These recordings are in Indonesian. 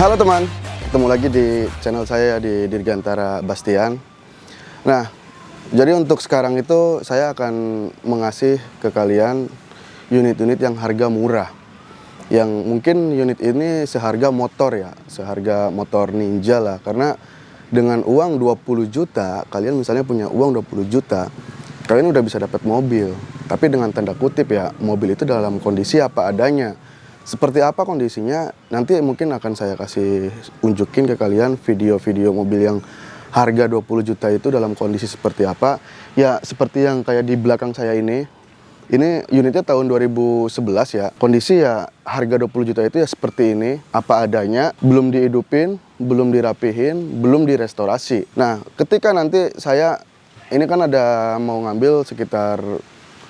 Halo teman, ketemu lagi di channel saya di Dirgantara Bastian. Nah, jadi untuk sekarang itu saya akan mengasih ke kalian unit-unit yang harga murah. Yang mungkin unit ini seharga motor ya, seharga motor Ninja lah. Karena dengan uang 20 juta, kalian misalnya punya uang 20 juta, kalian udah bisa dapat mobil. Tapi dengan tanda kutip ya, mobil itu dalam kondisi apa adanya. Seperti apa kondisinya, nanti mungkin akan saya kasih unjukin ke kalian video-video mobil yang harga 20 juta itu dalam kondisi seperti apa. Ya seperti yang kayak di belakang saya ini unitnya tahun 2011 ya. Kondisi ya harga 20 juta itu ya seperti ini, apa adanya, belum dihidupin, belum dirapihin, belum direstorasi. Nah ketika nanti ini kan ada mau ngambil sekitar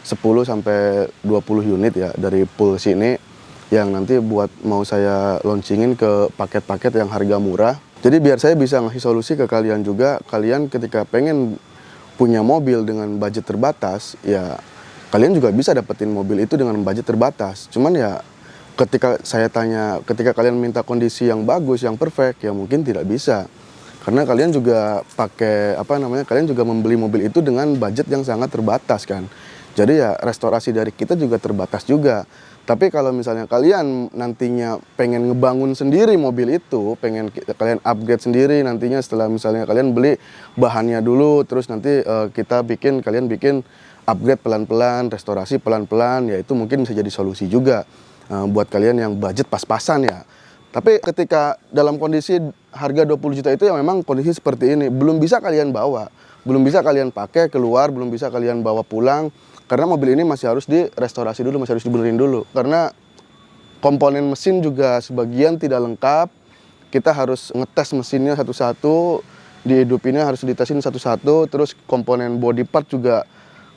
10 sampai 20 unit ya dari pool sini, yang nanti buat mau saya launchingin ke paket-paket yang harga murah. Jadi biar saya bisa ngasih solusi ke kalian juga, kalian ketika pengen punya mobil dengan budget terbatas, ya kalian juga bisa dapetin mobil itu dengan budget terbatas. Cuman ya ketika saya tanya, ketika kalian minta kondisi yang bagus, yang perfect, ya mungkin tidak bisa. Karena kalian juga kalian juga membeli mobil itu dengan budget yang sangat terbatas kan. Jadi ya restorasi dari kita juga terbatas juga. Tapi kalau misalnya kalian nantinya pengen ngebangun sendiri mobil itu, pengen kalian upgrade sendiri nantinya setelah misalnya kalian beli bahannya dulu, terus nanti kalian bikin upgrade pelan-pelan, restorasi pelan-pelan, ya itu mungkin bisa jadi solusi juga buat kalian yang budget pas-pasan ya. Tapi ketika dalam kondisi harga 20 juta itu yang memang kondisi seperti ini, belum bisa kalian bawa, belum bisa kalian pakai keluar, belum bisa kalian bawa pulang. Karena mobil ini masih harus direstorasi dulu, masih harus dibenerin dulu. Karena komponen mesin juga sebagian tidak lengkap. Kita harus ngetes mesinnya satu-satu, dihidupinnya harus ditesin satu-satu. Terus komponen body part juga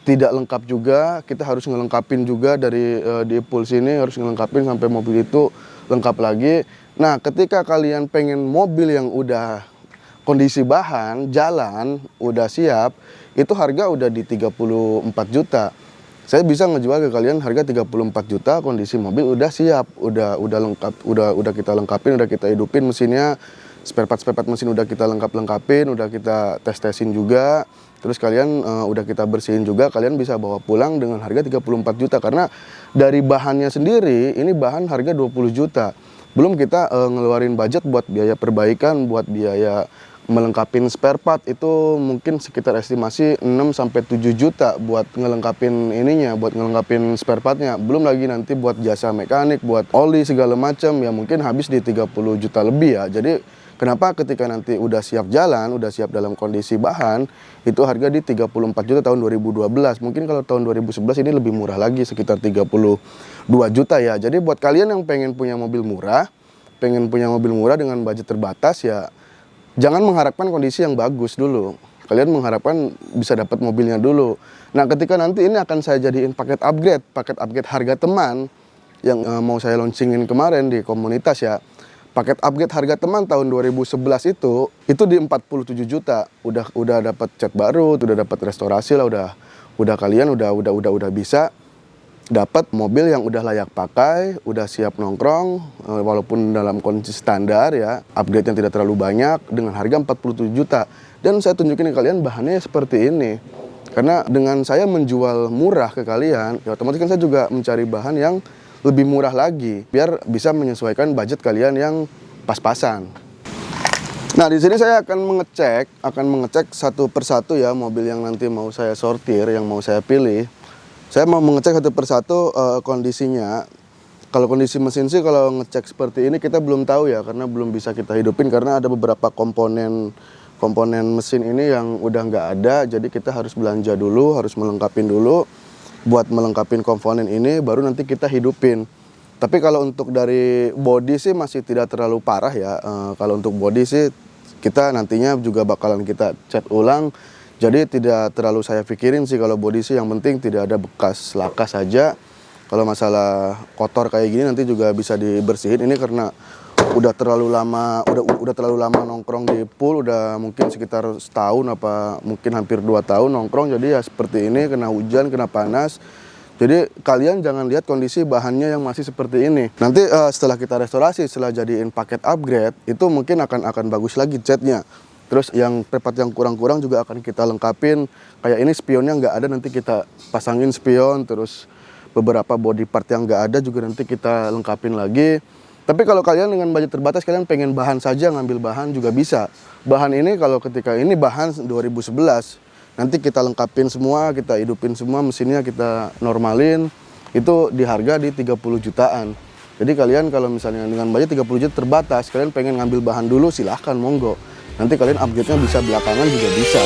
tidak lengkap juga. Kita harus ngelengkapin juga di pool sini, harus ngelengkapin sampai mobil itu lengkap lagi. Nah, ketika kalian pengen mobil yang udah kondisi bahan, jalan, udah siap, itu harga udah di 34 juta. Saya bisa ngejual ke kalian harga 34 juta, kondisi mobil udah siap, udah lengkap, udah kita lengkapin, udah kita hidupin mesinnya, spare part mesin udah kita lengkapin, udah kita tes-tesin juga. Terus kalian udah kita bersihin juga, kalian bisa bawa pulang dengan harga 34 juta. Karena dari bahannya sendiri, ini bahan harga 20 juta. Belum kita ngeluarin budget buat biaya perbaikan, buat biaya melengkapin spare part, itu mungkin sekitar estimasi 6-7 juta buat ngelengkapin buat ngelengkapin spare partnya. Belum lagi nanti buat jasa mekanik, buat oli segala macam, ya mungkin habis di 30 juta lebih ya. Jadi kenapa ketika nanti udah siap jalan, udah siap dalam kondisi bahan, itu harga di 34 juta tahun 2012. Mungkin kalau tahun 2011 ini lebih murah lagi, sekitar 32 juta ya. Jadi buat kalian yang pengen punya mobil murah dengan budget terbatas, ya jangan mengharapkan kondisi yang bagus dulu. Kalian mengharapkan bisa dapat mobilnya dulu. Nah, ketika nanti ini akan saya jadiin paket upgrade harga teman yang mau saya launchingin kemarin di komunitas ya. Paket upgrade harga teman tahun 2011 itu di 47 juta. Udah dapat cat baru, udah dapat restorasi lah, kalian udah bisa dapat mobil yang udah layak pakai, udah siap nongkrong, walaupun dalam kondisi standar ya, upgrade yang tidak terlalu banyak dengan harga 47 juta. Dan saya tunjukin ke kalian bahannya seperti ini. Karena dengan saya menjual murah ke kalian, ya otomatis kan saya juga mencari bahan yang lebih murah lagi, biar bisa menyesuaikan budget kalian yang pas-pasan. Nah, di sini saya akan mengecek satu persatu ya mobil yang nanti mau saya sortir, yang mau saya pilih. Saya mau mengecek satu persatu kondisinya. Kalau kondisi mesin sih, kalau ngecek seperti ini kita belum tahu ya, karena belum bisa kita hidupin, karena ada beberapa komponen mesin ini yang udah nggak ada. Jadi kita harus belanja dulu, harus melengkapin dulu. Buat melengkapin komponen ini, baru nanti kita hidupin. Tapi kalau untuk dari body sih masih tidak terlalu parah ya. Kalau untuk body sih kita nantinya juga bakalan kita cat ulang. Jadi tidak terlalu saya pikirin sih kalau body sih, yang penting tidak ada bekas laka saja. Kalau masalah kotor kayak gini nanti juga bisa dibersihin. Ini karena udah terlalu lama nongkrong di pool, udah mungkin sekitar setahun apa mungkin hampir 2 tahun nongkrong. Jadi ya seperti ini, kena hujan, kena panas. Jadi kalian jangan lihat kondisi bahannya yang masih seperti ini. Nanti setelah kita restorasi, setelah jadiin paket upgrade, itu mungkin akan bagus lagi catnya. Terus yang part yang kurang-kurang juga akan kita lengkapin. Kayak ini spionnya nggak ada, nanti kita pasangin spion. Terus beberapa body part yang nggak ada juga nanti kita lengkapin lagi. Tapi kalau kalian dengan budget terbatas, kalian pengen bahan saja, ngambil bahan juga bisa. Bahan ini kalau ketika ini bahan 2011, nanti kita lengkapin semua, kita hidupin semua, mesinnya kita normalin, itu di harga di 30 jutaan. Jadi kalian kalau misalnya dengan budget 30 juta terbatas, kalian pengen ngambil bahan dulu, silahkan, monggo. Nanti kalian upgrade-nya bisa belakangan juga bisa.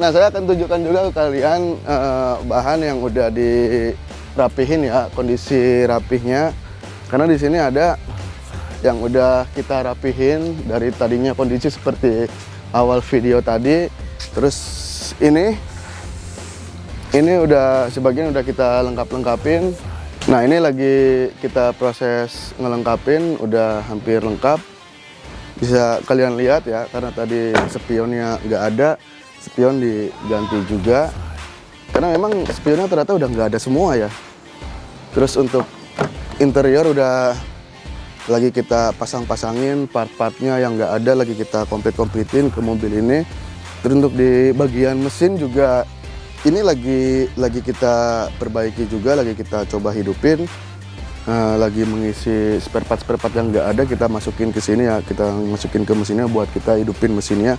Nah, saya akan tunjukkan juga ke kalian bahan yang udah dirapihin ya, kondisi rapihnya. Karena di sini ada yang udah kita rapihin dari tadinya kondisi seperti awal video tadi. Terus ini udah sebagian udah kita lengkapin. Nah, ini lagi kita proses ngelengkapin, udah hampir lengkap. Bisa kalian lihat ya, karena tadi spionnya nggak ada. Spion diganti juga karena memang spionnya ternyata udah nggak ada semua ya. Terus untuk interior udah lagi kita pasang-pasangin part-partnya yang nggak ada, lagi kita komplit-komplitin ke mobil ini. Terus untuk di bagian mesin juga ini lagi kita perbaiki juga, lagi kita coba hidupin, lagi mengisi spare part yang nggak ada kita masukin ke sini ya, kita masukin ke mesinnya buat kita hidupin mesinnya.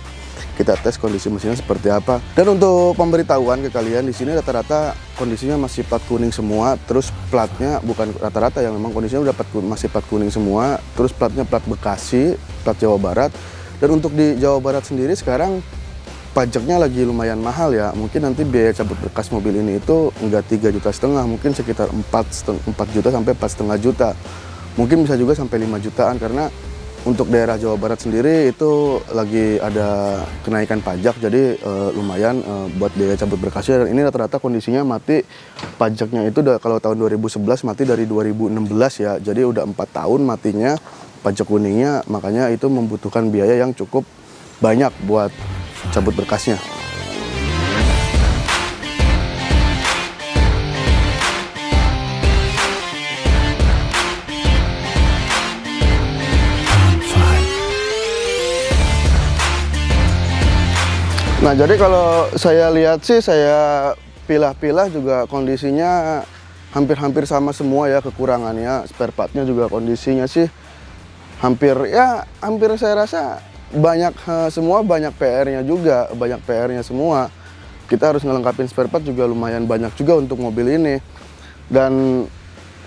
Kita tes kondisi mesinnya seperti apa. Dan untuk pemberitahuan ke kalian, di sini rata-rata kondisinya masih plat kuning semua. Terus platnya bukan rata-rata ya, memang kondisinya udah masih plat kuning semua. Terus platnya plat Bekasi, plat Jawa Barat. Dan untuk di Jawa Barat sendiri sekarang pajaknya lagi lumayan mahal ya. Mungkin nanti biaya cabut berkas mobil ini itu enggak 3,5 juta, mungkin sekitar 4 juta sampai 4,5 juta. Mungkin bisa juga sampai 5 jutaan karena untuk daerah Jawa Barat sendiri itu lagi ada kenaikan pajak, jadi lumayan buat biaya cabut berkasnya. Dan ini rata-rata kondisinya mati pajaknya itu kalau tahun 2011 mati dari 2016 ya, jadi udah 4 tahun matinya pajak kuningnya, makanya itu membutuhkan biaya yang cukup banyak buat cabut berkasnya. Nah, jadi kalau saya lihat sih, saya pilah-pilah juga kondisinya hampir-hampir sama semua ya kekurangannya. Spare partnya juga kondisinya sih hampir saya rasa banyak semua, banyak PR-nya juga, banyak PR-nya semua. Kita harus ngelengkapin spare part juga lumayan banyak juga untuk mobil ini. Dan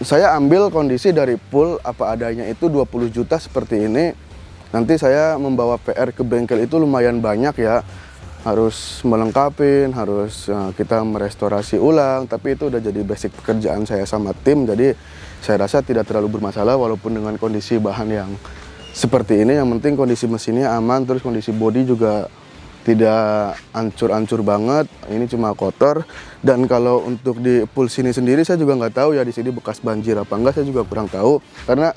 saya ambil kondisi dari full apa adanya itu 20 juta seperti ini. Nanti saya membawa PR ke bengkel itu lumayan banyak ya. Harus melengkapin, harus kita merestorasi ulang, tapi itu udah jadi basic pekerjaan saya sama tim, jadi saya rasa tidak terlalu bermasalah walaupun dengan kondisi bahan yang seperti ini. Yang penting kondisi mesinnya aman, terus kondisi bodi juga tidak hancur-hancur banget, ini cuma kotor. Dan kalau untuk di pool sini sendiri saya juga nggak tahu ya di sini bekas banjir apa enggak, saya juga kurang tahu karena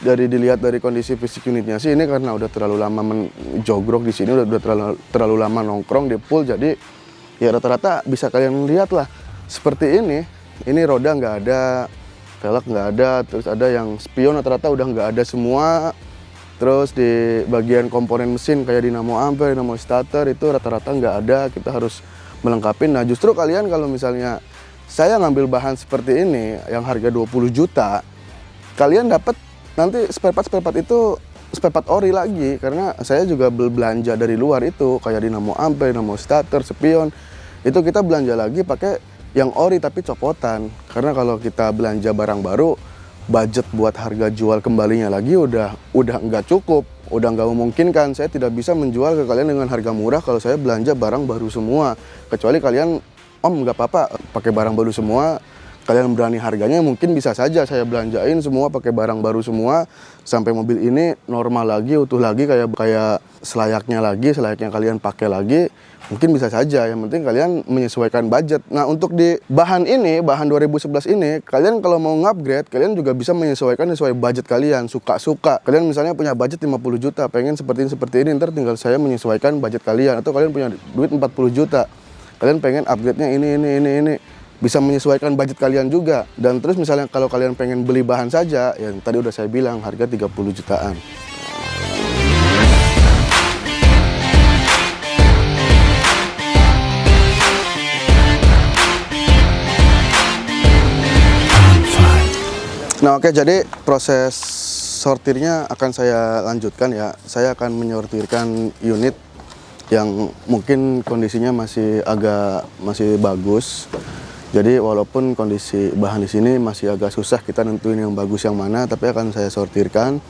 dilihat dari kondisi fisik unitnya sih ini karena udah terlalu lama menjogrok di sini, udah terlalu lama nongkrong di pool, jadi ya rata-rata bisa kalian lihat lah seperti ini. Ini roda nggak ada, velg nggak ada, terus ada yang spion rata-rata udah nggak ada semua. Terus di bagian komponen mesin kayak dinamo ampere, dinamo starter itu rata-rata nggak ada, kita harus melengkapi. Nah, justru kalian kalau misalnya saya ngambil bahan seperti ini yang harga 20 juta, kalian dapat nanti spare part itu spare part ori lagi, karena saya juga belanja dari luar itu kayak dinamo ampere, dinamo starter, spion itu kita belanja lagi pakai yang ori tapi copotan. Karena kalau kita belanja barang baru, budget buat harga jual kembalinya lagi udah nggak cukup, udah nggak memungkinkan. Saya tidak bisa menjual ke kalian dengan harga murah kalau saya belanja barang baru semua. Kecuali kalian, Om nggak apa-apa pakai barang baru semua, kalian berani harganya, mungkin bisa saja saya belanjain semua pakai barang baru semua sampai mobil ini normal lagi, utuh lagi, kayak selayaknya kalian pakai lagi. Mungkin bisa saja, yang penting kalian menyesuaikan budget. Nah, untuk di bahan 2011 ini, kalian kalau mau ngupgrade, kalian juga bisa menyesuaikan sesuai budget kalian, suka-suka. Kalian misalnya punya budget 50 juta, pengen seperti ini, ntar tinggal saya menyesuaikan budget kalian. Atau kalian punya duit 40 juta, kalian pengen upgrade-nya ini. Bisa menyesuaikan budget kalian juga. Dan terus misalnya kalau kalian pengen beli bahan saja, yang tadi udah saya bilang, harga 30 jutaan. Nah, oke, jadi proses sortirnya akan saya lanjutkan ya. Saya akan menyortirkan unit yang mungkin kondisinya masih bagus. Jadi walaupun kondisi bahan di sini masih agak susah kita nentuin yang bagus yang mana, tapi akan saya sortirkan.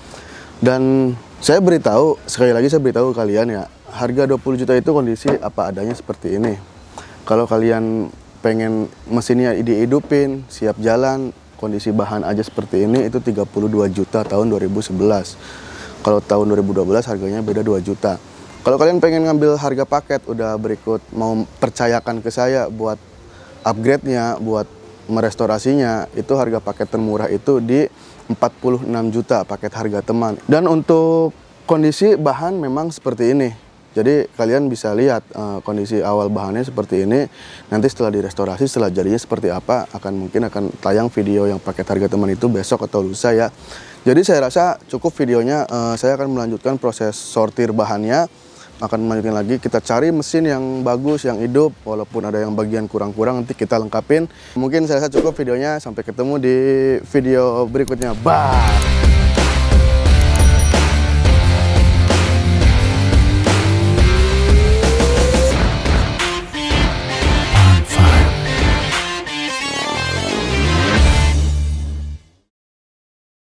Dan saya sekali lagi saya beritahu kalian ya, harga 20 juta itu kondisi apa adanya seperti ini. Kalau kalian pengen mesinnya dihidupin, siap jalan, kondisi bahan aja seperti ini, itu 32 juta tahun 2011. Kalau tahun 2012 harganya beda 2 juta. Kalau kalian pengen ngambil harga paket, udah berikut mau percayakan ke saya buat upgrade-nya, buat merestorasinya, itu harga paket termurah itu di 46 juta paket harga teman. Dan untuk kondisi bahan memang seperti ini. Jadi kalian bisa lihat kondisi awal bahannya seperti ini. Nanti setelah direstorasi, setelah jadinya seperti apa, mungkin akan tayang video yang paket harga teman itu besok atau lusa ya. Jadi saya rasa cukup videonya. Saya akan melanjutkan proses sortir bahannya. Akan melanjutkan lagi, kita cari mesin yang bagus, yang hidup. Walaupun ada yang bagian kurang-kurang, nanti kita lengkapin. Mungkin saya rasa cukup videonya. Sampai ketemu di video berikutnya. Bye!